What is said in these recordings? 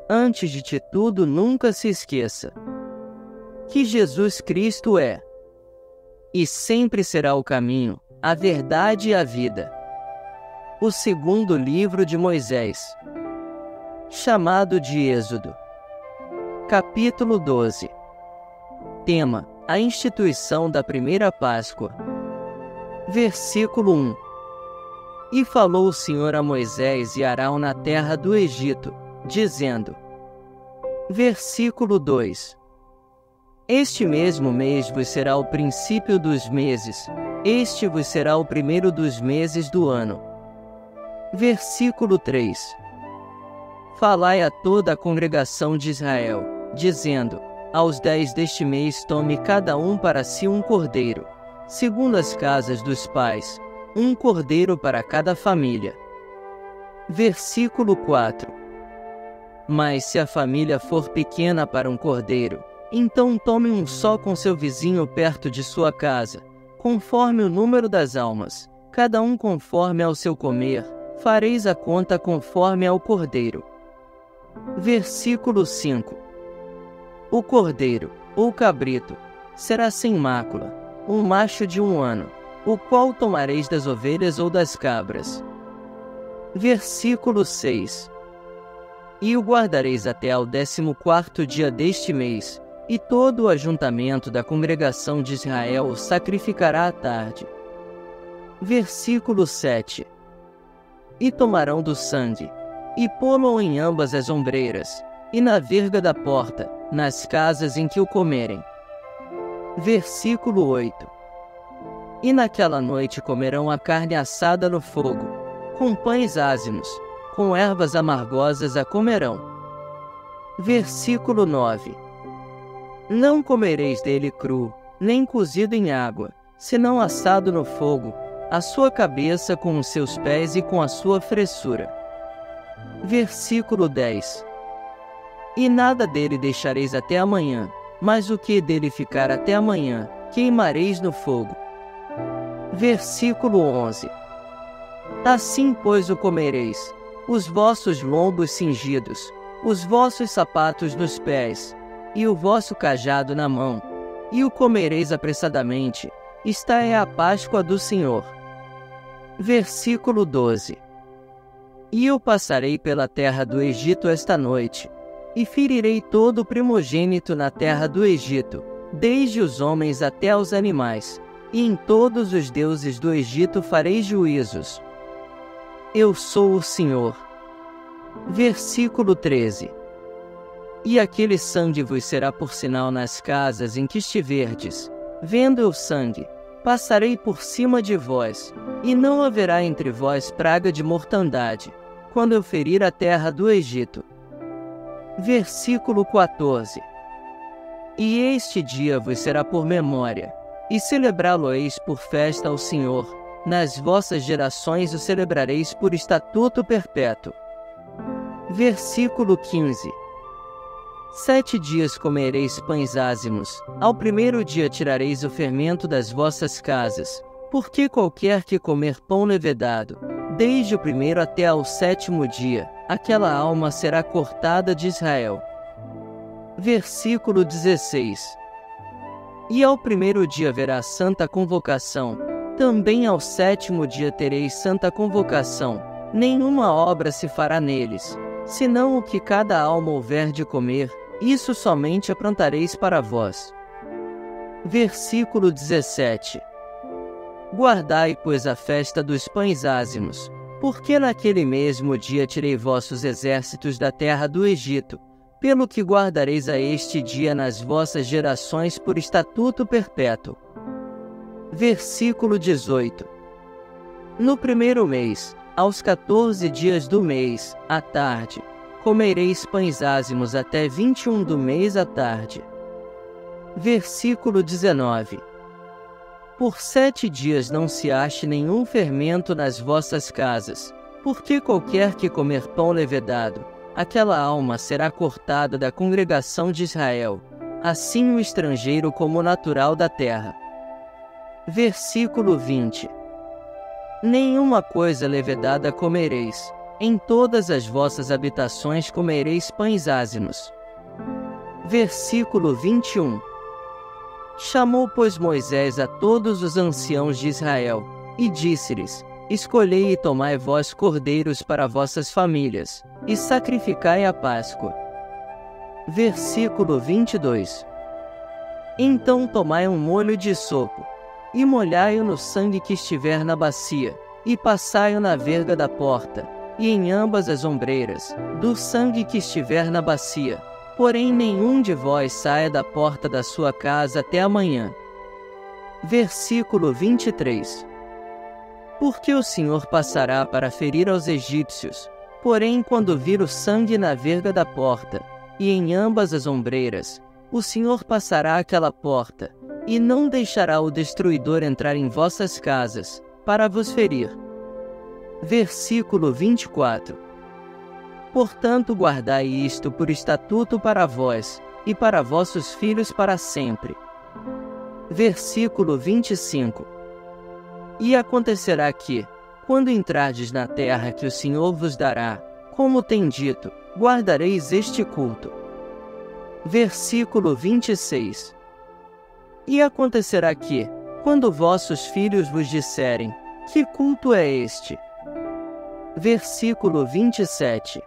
Antes de tudo, nunca se esqueça que Jesus Cristo é e sempre será o caminho, a verdade e a vida. O segundo livro de Moisés, chamado de Êxodo. Capítulo 12. Tema: a instituição da primeira Páscoa. Versículo 1. E falou o Senhor a Moisés e Arão na terra do Egito, dizendo. Versículo 2. Este mesmo mês vos será o princípio dos meses, este vos será o primeiro dos meses do ano. Versículo 3. Falai a toda a congregação de Israel, dizendo, aos 10 deste mês tome cada um para si um cordeiro, segundo as casas dos pais, um cordeiro para cada família. Versículo 4. Mas se a família for pequena para um cordeiro, então tome um só com seu vizinho perto de sua casa, conforme o número das almas, cada um conforme ao seu comer, fareis a conta conforme ao cordeiro. Versículo 5. O cordeiro, ou cabrito, será sem mácula, um macho de 1 ano, o qual tomareis das ovelhas ou das cabras. Versículo 6. E o guardareis até ao 14º dia deste mês, e todo o ajuntamento da congregação de Israel o sacrificará à tarde. Versículo 7. E tomarão do sangue, e pô-lo em ambas as ombreiras, e na verga da porta, nas casas em que o comerem. Versículo 8. E naquela noite comerão a carne assada no fogo, com pães ázimos, com ervas amargosas a comerão. Versículo 9. Não comereis dele cru, nem cozido em água, senão assado no fogo, a sua cabeça com os seus pés e com a sua fressura. Versículo 10. E nada dele deixareis até amanhã, mas o que dele ficar até amanhã, queimareis no fogo. Versículo 11. Assim, pois, o comereis, os vossos lombos cingidos, os vossos sapatos nos pés, e o vosso cajado na mão, e o comereis apressadamente, esta é a Páscoa do Senhor. Versículo 12. E eu passarei pela terra do Egito esta noite, e ferirei todo o primogênito na terra do Egito, desde os homens até os animais, e em todos os deuses do Egito farei juízos. Eu sou o Senhor. Versículo 13. E aquele sangue vos será por sinal nas casas em que estiverdes. Vendo eu sangue, passarei por cima de vós, e não haverá entre vós praga de mortandade, quando eu ferir a terra do Egito. Versículo 14. E este dia vos será por memória, e celebrá-lo-eis por festa ao Senhor, nas vossas gerações o celebrareis por estatuto perpétuo. Versículo 15. 7 dias comereis pães ázimos, ao primeiro dia tirareis o fermento das vossas casas, porque qualquer que comer pão levedado, desde o primeiro até ao 7º dia, aquela alma será cortada de Israel. Versículo 16. E ao primeiro dia haverá santa convocação, também ao 7º dia tereis santa convocação, nenhuma obra se fará neles, senão o que cada alma houver de comer, isso somente aprontareis para vós. Versículo 17. Guardai, pois, a festa dos pães ázimos, porque naquele mesmo dia tirei vossos exércitos da terra do Egito, pelo que guardareis a este dia nas vossas gerações por estatuto perpétuo. Versículo 18. No primeiro mês, aos 14 dias do mês, à tarde, comereis pães ázimos até 21 do mês à tarde. Versículo 19. Por 7 dias não se ache nenhum fermento nas vossas casas, porque qualquer que comer pão levedado, aquela alma será cortada da congregação de Israel, assim o estrangeiro como o natural da terra. Versículo 20. Nenhuma coisa levedada comereis, Em todas as vossas habitações comereis pães azenos. Versículo 21. Chamou, pois, Moisés a todos os anciãos de Israel, e disse-lhes: Escolhei e tomai vós cordeiros para vossas famílias, e sacrificai a Páscoa. Versículo 22. Então tomai um molho de sopo, e molhai-o no sangue que estiver na bacia, e passai-o na verga da porta, e em ambas as ombreiras, do sangue que estiver na bacia. Porém nenhum de vós saia da porta da sua casa até amanhã. Versículo 23. Porque o Senhor passará para ferir aos egípcios, porém quando vir o sangue na verga da porta, e em ambas as ombreiras, o Senhor passará aquela porta, e não deixará o destruidor entrar em vossas casas, para vos ferir. Versículo 24. Portanto guardai isto por estatuto para vós, e para vossos filhos para sempre. Versículo 25. E acontecerá que, quando entrardes na terra que o Senhor vos dará, como tem dito, guardareis este culto. Versículo 26. E acontecerá que, quando vossos filhos vos disserem: Que culto é este? Versículo 27.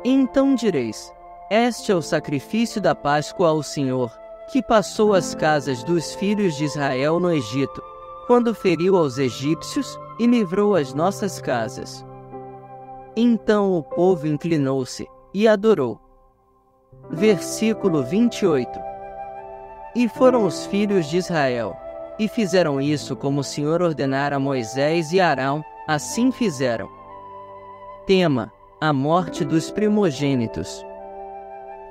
Então direis: Este é o sacrifício da Páscoa ao Senhor, que passou as casas dos filhos de Israel no Egito, quando feriu aos egípcios, e livrou as nossas casas. Então o povo inclinou-se, e adorou. Versículo 28. E foram os filhos de Israel, e fizeram isso como o Senhor ordenara a Moisés e Arão, assim fizeram. Tema: a morte dos primogênitos.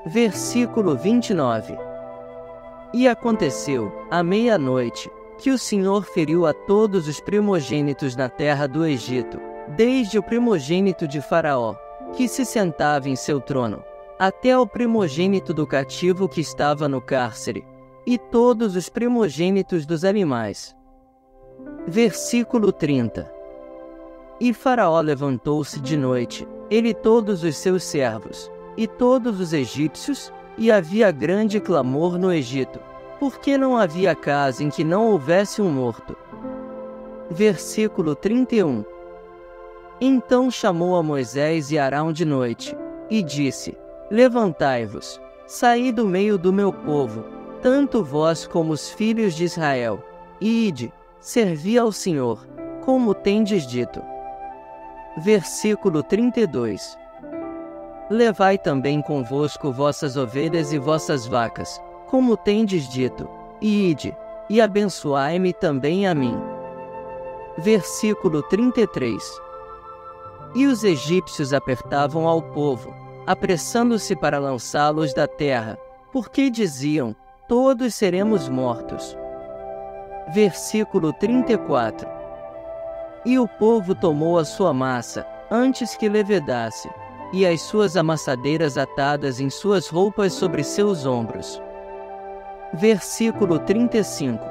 Versículo 29. E aconteceu, à meia-noite, que o Senhor feriu a todos os primogênitos na terra do Egito, desde o primogênito de Faraó, que se sentava em seu trono, até o primogênito do cativo que estava no cárcere, e todos os primogênitos dos animais. Versículo 30. E Faraó levantou-se de noite, ele e todos os seus servos, e todos os egípcios, e havia grande clamor no Egito, porque não havia casa em que não houvesse um morto. Versículo 31. Então chamou a Moisés e Arão de noite, e disse: Levantai-vos, saí do meio do meu povo, tanto vós como os filhos de Israel, e ide, servi ao Senhor, como tendes dito. Versículo 32. Levai também convosco vossas ovelhas e vossas vacas, como tendes dito, e ide, e abençoai-me também a mim. Versículo 33. E os egípcios apertavam ao povo, apressando-se para lançá-los da terra, porque diziam: Todos seremos mortos. Versículo 34. E o povo tomou a sua massa, antes que levedasse, e as suas amassadeiras atadas em suas roupas sobre seus ombros. Versículo 35.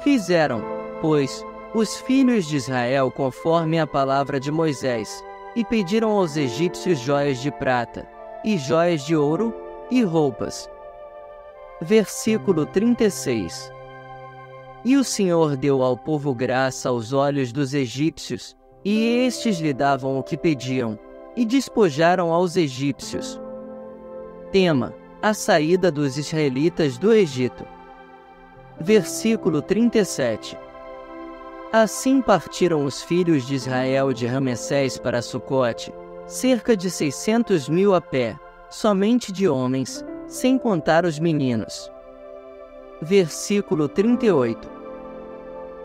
Fizeram, pois, os filhos de Israel conforme a palavra de Moisés, e pediram aos egípcios joias de prata, e joias de ouro, e roupas. Versículo 36. E o Senhor deu ao povo graça aos olhos dos egípcios, e estes lhe davam o que pediam, e despojaram aos egípcios. Tema: a saída dos israelitas do Egito. Versículo 37. Assim partiram os filhos de Israel de Ramessés para Sucote, cerca de 600.000 a pé, somente de homens, sem contar os meninos. Versículo 38.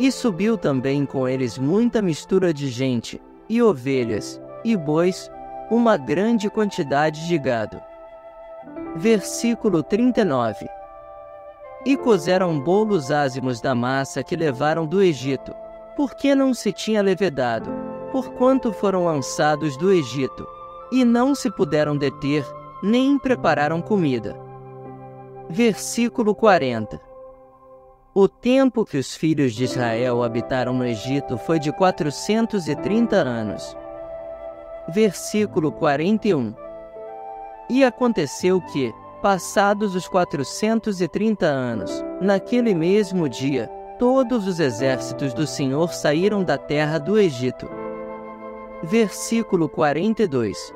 E subiu também com eles muita mistura de gente, e ovelhas, e bois, uma grande quantidade de gado. Versículo 39. E cozeram bolos ázimos da massa que levaram do Egito, porque não se tinha levedado, porquanto foram lançados do Egito, e não se puderam deter, nem prepararam comida. Versículo 40. O tempo que os filhos de Israel habitaram no Egito foi de 430 anos. Versículo 41. E aconteceu que, passados os 430 anos, naquele mesmo dia, todos os exércitos do Senhor saíram da terra do Egito. Versículo 42.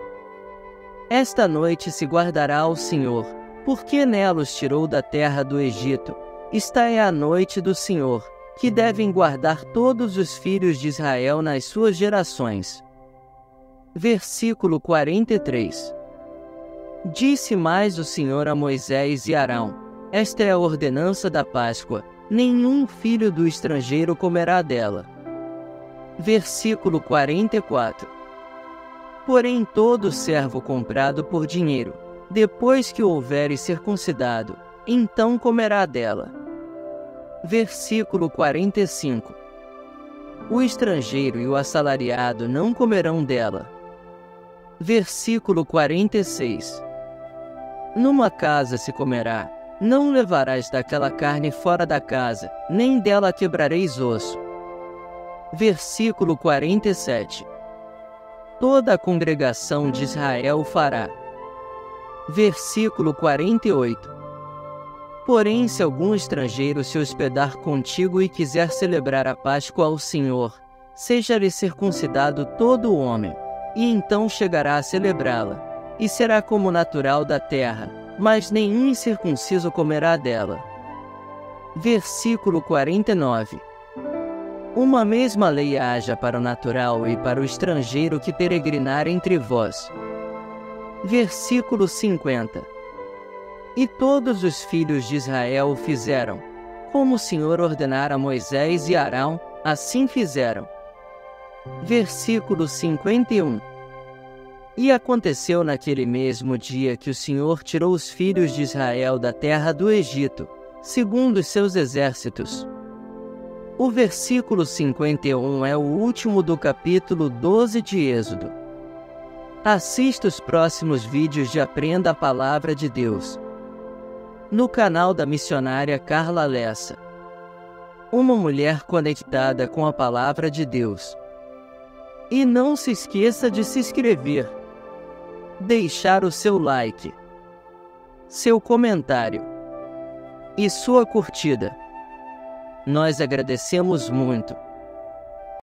Esta noite se guardará ao Senhor, porque nela os tirou da terra do Egito. Esta é a noite do Senhor, que devem guardar todos os filhos de Israel nas suas gerações. Versículo 43. Disse mais o Senhor a Moisés e Arão: Esta é a ordenança da Páscoa, nenhum filho do estrangeiro comerá dela. Versículo 44. Porém todo servo comprado por dinheiro, depois que o houveres circuncidado, então comerá dela. Versículo 45. O estrangeiro e o assalariado não comerão dela. Versículo 46. Numa casa se comerá, não levarás daquela carne fora da casa, nem dela quebrareis osso. Versículo 47. Toda a congregação de Israel o fará. Versículo 48. Porém, se algum estrangeiro se hospedar contigo e quiser celebrar a Páscoa ao Senhor, seja-lhe circuncidado todo o homem, e então chegará a celebrá-la, e será como natural da terra, mas nenhum incircunciso comerá dela. Versículo 49. Uma mesma lei haja para o natural e para o estrangeiro que peregrinar entre vós. Versículo 50. E todos os filhos de Israel o fizeram, como o Senhor ordenara a Moisés e Arão, assim fizeram. Versículo 51. E aconteceu naquele mesmo dia que o Senhor tirou os filhos de Israel da terra do Egito, segundo os seus exércitos. O versículo 51 é o último do capítulo 12 de Êxodo. Assista os próximos vídeos de Aprenda a Palavra de Deus no canal da missionária Carla Lessa. Uma mulher conectada com a Palavra de Deus. E não se esqueça de se inscrever, deixar o seu like, seu comentário e sua curtida. Nós agradecemos muito.